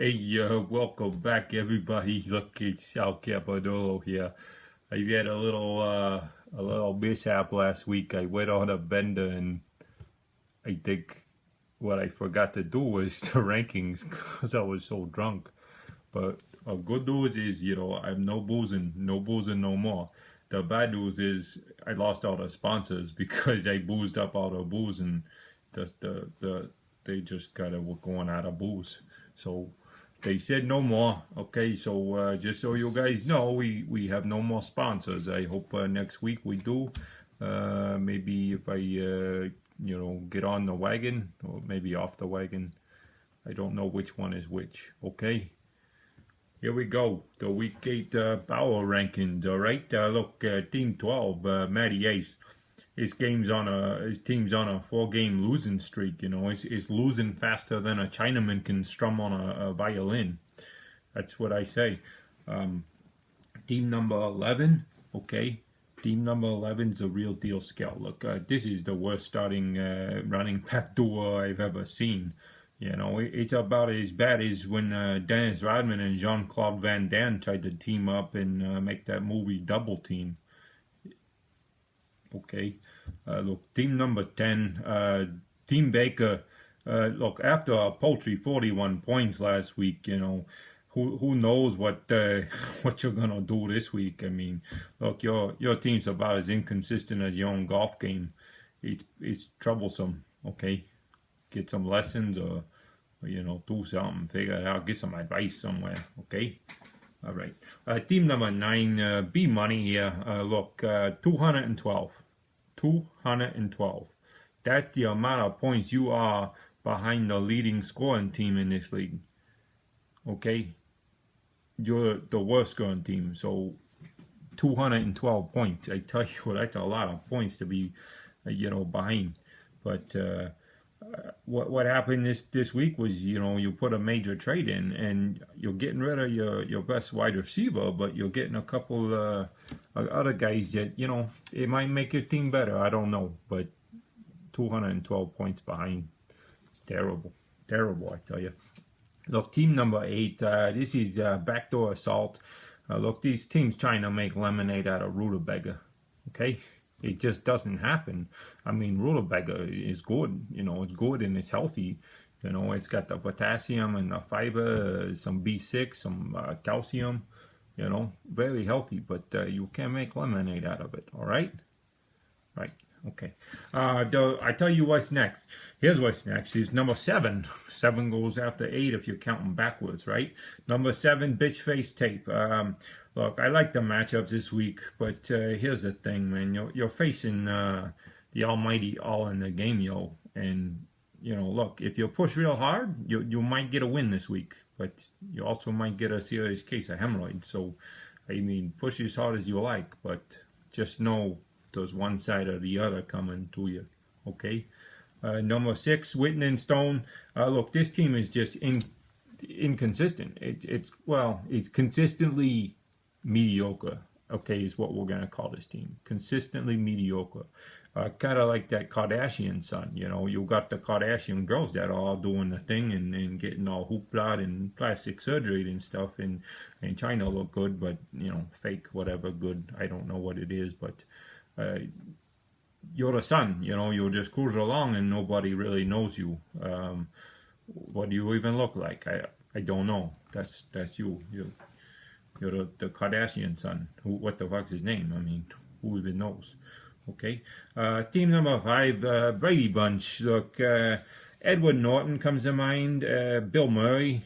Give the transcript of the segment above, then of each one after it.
Hey, welcome back, everybody. Look, it's Sal Campanello here. I've had a little mishap last week. I went on a bender, and I think what I forgot to do was the rankings because I was so drunk. But good news is, I'm no boozing no more. The bad news is I lost all the sponsors because I boozed up all the booze, and they just kind of were going out of booze. So they said no more. Okay, so just so you guys know, we have no more sponsors. I hope next week we do. Maybe if I get on the wagon, or maybe off the wagon. I don't know which one is which. Okay. Here we go, the Week 8 power rankings. All right, look, Team 12, Matty Ace. His team's on a 4-game losing streak. It's losing faster than a Chinaman can strum on a violin. That's what I say. Team number 11, okay. Team number 11's a real deal scout. Look, this is the worst starting running back duo I've ever seen. It's about as bad as when Dennis Rodman and Jean-Claude Van Damme tried to team up and make that movie Double Team. Okay, look, team number 10, Team Baker. Look, after a paltry 41 points last week, who knows what what you're gonna do this week? I mean, look, your team's about as inconsistent as your own golf game. It's troublesome. Okay, get some lessons or do something, figure it out, get some advice somewhere. Okay. All right. Team number 9, B Money here. Look, 212. 212. That's the amount of points you are behind the leading scoring team in this league. Okay? You're the worst scoring team. So 212 points. I tell you, that's a lot of points to be, behind. But what happened this week was, you put a major trade in and you're getting rid of your best wide receiver, but you're getting a couple other guys that, it might make your team better. I don't know, but 212 points behind. It's terrible. Terrible, I tell you. Look, team number 8, this is backdoor assault. Look, these teams trying to make lemonade out of rutabaga. Okay? It just doesn't happen. I mean, rutabaga is good. It's good and it's healthy. It's got the potassium and the fiber, some B6, some calcium. Very healthy. But you can't make lemonade out of it. All right? Right. Okay. I tell you what's next. Here's what's next. Is number 7. 7 goes after 8 if you're counting backwards, right? Number 7, bitch face tape. Look, I like the matchups this week, but here's the thing, man. You're facing the almighty All in the Game, yo. And look, if you push real hard, you might get a win this week, but you also might get a serious case of hemorrhoid. So, I mean, push as hard as you like, but just know there's one side or the other coming to you. Okay. Number 6, Witten and Stone. Look, this team is just inconsistent. It's consistently mediocre. Okay, is what we're gonna call this team. Consistently mediocre. Kind of like that Kardashian son. You got the Kardashian girls that are all doing the thing and getting all hoopla and plastic surgery and stuff, and China look good, but fake whatever good. I don't know what it is, but. You're the sun, you'll just cruise along and nobody really knows you. What do you even look like? I don't know. That's you. You're the Kardashian son. What the fuck's his name? I mean, who even knows? Okay. Team number 5, Brady Bunch. Look, Edward Norton comes to mind. Bill Murray,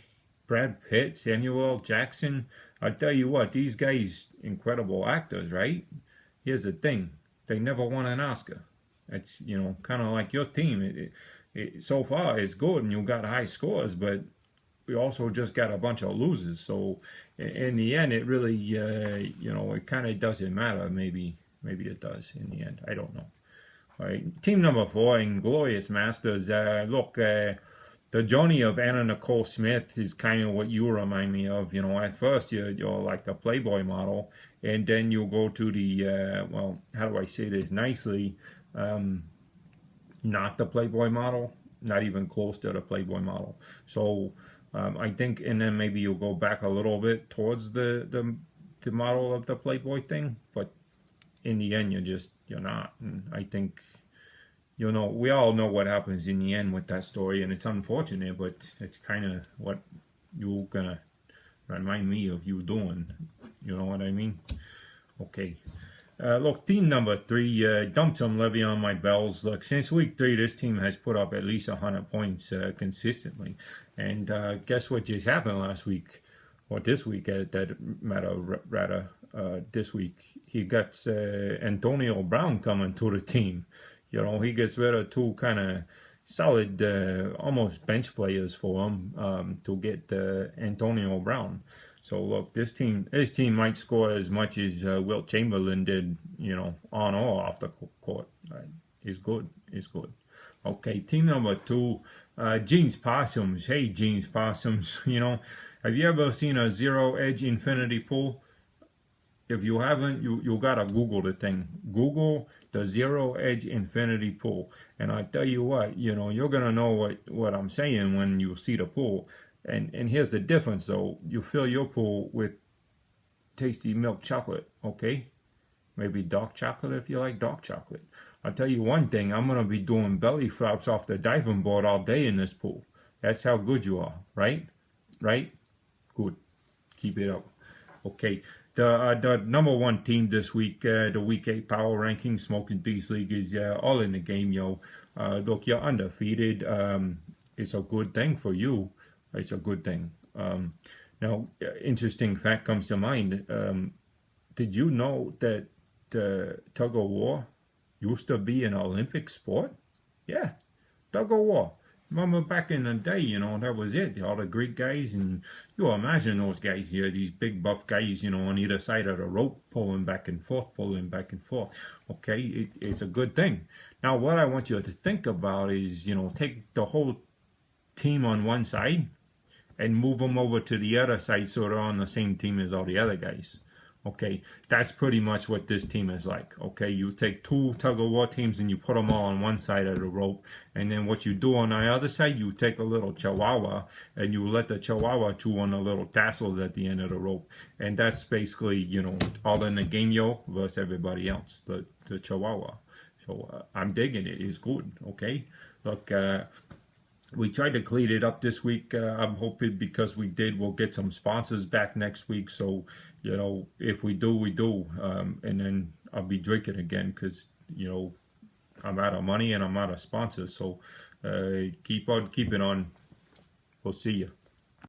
Brad Pitt, Samuel L. Jackson. I tell you what, these guys, incredible actors, right? Here's the thing. They never won an Oscar. It's, kind of like your team. So far, it's good and you got high scores, but we also just got a bunch of losers. So in the end, it really, it kind of doesn't matter. Maybe it does in the end. I don't know. All right. Team number 4, Inglorious Masters. Look, the journey of Anna Nicole Smith is kind of what you remind me of. At first you're like the Playboy model, and then you'll go to the, how do I say this nicely? Not the Playboy model, not even close to the Playboy model. So I think, and then maybe you'll go back a little bit towards the model of the Playboy thing, but in the end, you're not. And I think we all know what happens in the end with that story, and it's unfortunate, but it's kind of what you're gonna remind me of you doing. You know what I mean? Okay. Look, team number 3 dumped some levy on my bells. Look, since week 3, this team has put up at least 100 points consistently. And guess what just happened last week? Or this week, that matter, rather, this week. He got Antonio Brown coming to the team. He gets rid of 2 kind of solid, almost bench players for him to get Antonio Brown. So look, this team might score as much as Wilt Chamberlain did, on or off the court. It's good. It's good. Okay, team number 2, Jeans Possums. Hey, Jeans Possums. Have you ever seen a zero edge infinity pool? If you haven't, you gotta Google the thing. Google the zero edge infinity pool, and I tell you what, you're gonna know what I'm saying when you see the pool. And here's the difference, though. You fill your pool with tasty milk chocolate, okay? Maybe dark chocolate if you like dark chocolate. I'll tell you one thing. I'm going to be doing belly flops off the diving board all day in this pool. That's how good you are, right? Right? Good. Keep it up. Okay. The number 1 team this week, the Week 8 Power Ranking Smoking Beast League is all in the game, yo. Look, you're undefeated. It's a good thing for you. It's a good thing. Now, interesting fact comes to mind. Did you know that tug of war used to be an Olympic sport? Yeah, tug of war. Remember back in the day, that was it. All the Greek guys, and you imagine those guys here, these big buff guys, on either side of the rope, pulling back and forth. Okay, it's a good thing. Now, what I want you to think about is, take the whole team on one side and move them over to the other side so they're on the same team as all the other guys. Okay, that's pretty much what this team is like. Okay, you take 2 tug-of-war teams and you put them all on one side of the rope, and then what you do on the other side, you take a little chihuahua and you let the chihuahua chew on the little tassels at the end of the rope, and that's basically, all in the game, yo, versus everybody else, the chihuahua. So I'm digging it. It's good. Okay, look, we tried to clean it up this week. I'm hoping because we did, we'll get some sponsors back next week. So, if we do, we do. And then I'll be drinking again because, I'm out of money and I'm out of sponsors. So keep on keeping on. We'll see you.